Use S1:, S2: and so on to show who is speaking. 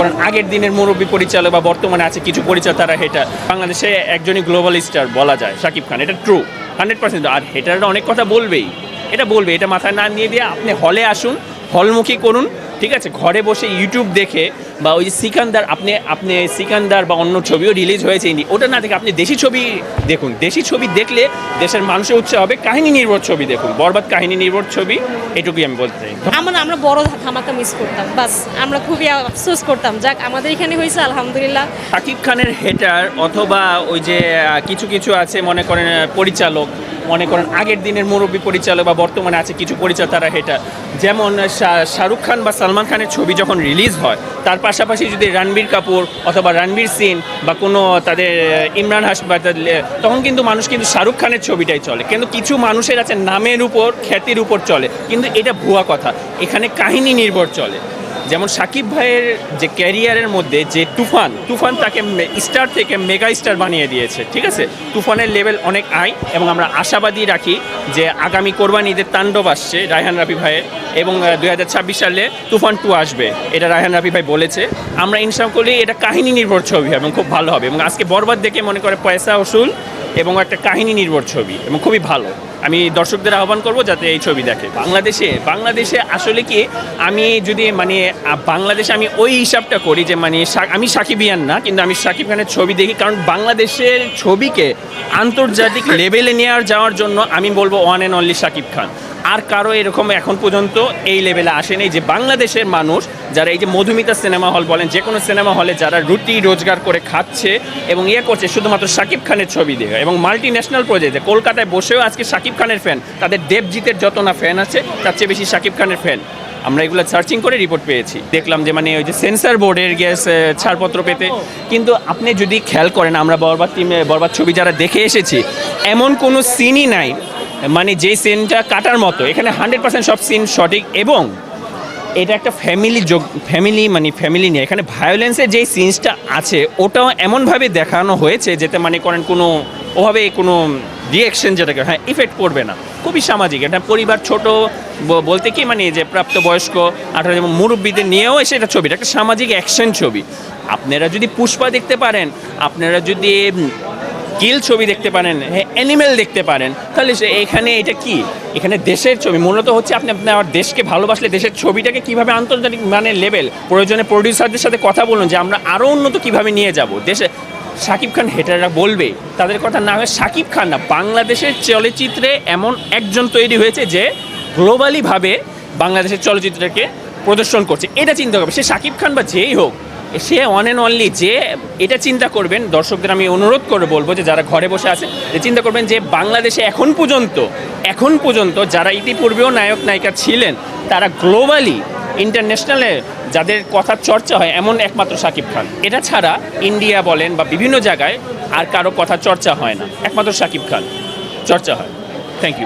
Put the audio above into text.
S1: করেন আগের দিনের মুরব্বী পরিচালক বা বর্তমানে আছে কিছু পরিচালক তারা হেটার। বাংলাদেশে একজনই গ্লোবাল স্টার বলা যায় শাকিব খান, এটা ট্রু 100%। আর হেটাররা অনেক কথা বলবেই, এটা বলবে, এটা মাথায় না নিয়ে দিয়ে আপনি হলে আসুন, হলমুখী করুন, ঠিক আছে? ঘরে বসে ইউটিউব দেখে বা ওই যে সিকান্দার, আপনি সিকান্দার বা অন্য ছবিও রিলিজ হয়েছে ওটা না দেখে আপনি দেশি ছবি দেখুন। দেশি ছবি দেখলে দেশের মানুষের উৎসাহ হবে। কাহিনী নির্ভর ছবি দেখুন, বরবাদ কাহিনী নির্ভর ছবি, এটুকুই আমি বলতে চাই।
S2: আমরা বড় ধামাকা মিস করতাম, বাস আমরা খুবই আফসোস করতাম। যাক আমাদের এখানে হয়েছে আলহামদুলিল্লাহ।
S1: শাকিব খানের হেটার অথবা ওই যে কিছু কিছু আছে মনে করেন পরিচালক, মনে করেন আগের দিনের মুরব্বী পরিচালক বা বর্তমানে আছে কিছু পরিচালক তারা হেটার। যেমন শাহরুখ খান বা সালমান খানের ছবি যখন রিলিজ হয় তার পাশাপাশি যদি রণবীর কাপুর অথবা রণবীর সিং বা কোনো তাদের ইমরান হাসমি, তখন কিন্তু মানুষ কিন্তু শাহরুখ খানের ছবিটাই চলে। কিন্তু কিছু মানুষের আছে নামের উপর, খ্যাতির উপর চলে, কিন্তু এটা ভুয়া কথা। এখানে কাহিনী নির্ভর চলে। যেমন শাকিব ভাইয়ের যে ক্যারিয়ারের মধ্যে যে তুফান তাকে স্টার থেকে মেগা স্টার বানিয়ে দিয়েছে, ঠিক আছে? তুফানের লেভেল অনেক হাই এবং আমরা আশাবাদী রাখি যে আগামী কোরবানি ঈদের তাণ্ডব আসছে রায়হান রাফি ভাইয়ের, এবং 2026 সালে তুফান 2 আসবে, এটা রায়হান রাফি ভাই বলেছে। আমরা ইনশাল্লাহ করলে এটা কাহিনী নির্ভর ছবি হবে এবং খুব ভালো হবে। এবং আজকে বরবাদ দেখে মনে করে পয়সা ওসুল এবং একটা কাহিনী নির্ভর ছবি এবং খুবই ভালো। আমি দর্শকদের আহ্বান করব যাতে এই ছবি দেখে। বাংলাদেশে আসলে কি আমি যদি বাংলাদেশে আমি ওই হিসাবটা করি যে আমি সাকিবিয়ান না, কিন্তু আমি শাকিব খানের ছবি দেখি, কারণ বাংলাদেশের ছবিকে আন্তর্জাতিক লেভেলে নিয়ে যাওয়ার জন্য আমি বলবো one and only Shakib Khan. আর কারো এরকম এখন পর্যন্ত এই লেভেলে আসেনি যে বাংলাদেশের মানুষ যারা এই যে মধুমিতা সিনেমা হল বলেন, যে কোনো সিনেমা হলে যারা রুটি রোজগার করে খাচ্ছে এবং করছে শুধুমাত্র শাকিব খানের ছবি দিয়ে, এবং মাল্টি ন্যাশনাল প্রজেক্টে কলকাতায় বসেও আজকে শাকিব খানের ফ্যান, তাদের দেবজিতের যত না ফ্যান আছে তার চেয়ে বেশি শাকিব খানের ফ্যান। আমরা এগুলো সার্চিং করে রিপোর্ট পেয়েছি, দেখলাম যে ওই যে সেন্সার বোর্ডের ছাড়পত্র পেতে। কিন্তু আপনি যদি খেয়াল করেন, আমরা বরবাদ ছবি যারা দেখে এসেছি, এমন কোনো সিনই নাই যে সিনটা কাটার মতো। এখানে 100% সব সিন সঠিক, এবং এটা একটা ফ্যামিলি নিয়ে এখানে ভায়োলেন্সের যেই সিনসটা আছে ওটাও এমনভাবে দেখানো হয়েছে যাতে করেন কোনো ওভাবে কোনো রিয়াকশন যেটাকে ইফেক্ট করবে না। খুবই সামাজিক একটা পরিবার, ছোট বলতে কি যে প্রাপ্তবয়স্ক 18 যেমন মুরব্বীদের নিয়েও এসে এটা ছবি, একটা সামাজিক অ্যাকশন ছবি। আপনারা যদি পুষ্পা দেখতে পারেন, আপনারা যদি কিল ছবি দেখতে পারেন, অ্যানিমেল দেখতে পারেন, তাহলে এখানে এটা কি, এখানে দেশের ছবি মূলত হচ্ছে আপনি আমার দেশকে ভালোবাসলে দেশের ছবিটাকে কীভাবে আন্তর্জাতিক লেভেল, প্রয়োজনে প্রডিউসারদের সাথে কথা বলুন যে আমরা আরও উন্নত কীভাবে নিয়ে যাব দেশে। শাকিব খান হেটাররা বলবে, তাদের কথা না হয়ে শাকিব খান না, বাংলাদেশের চলচ্চিত্রে এমন একজন তৈরি হয়েছে যে গ্লোবালিভাবে বাংলাদেশের চলচ্চিত্রকে প্রদর্শন করছে। এটা চিন্তা করবে, সে শাকিব খান বা যেই হোক, সে ওয়ান অ্যান্ড অনলি যে এটা চিন্তা করবেন। দর্শকদের আমি অনুরোধ করে বলবো যে যারা ঘরে বসে আছে যে চিন্তা করবেন যে বাংলাদেশে এখন পর্যন্ত যারা ইতিপূর্বেও নায়ক নায়িকা ছিলেন তারা গ্লোবালি ইন্টারন্যাশনালে যাদের কথা চর্চা হয় এমন একমাত্র শাকিব খান। এটা ছাড়া ইন্ডিয়া বলেন বা বিভিন্ন জায়গায় আর কারো কথা চর্চা হয় না, একমাত্র শাকিব খান চর্চা হয়। Thank you.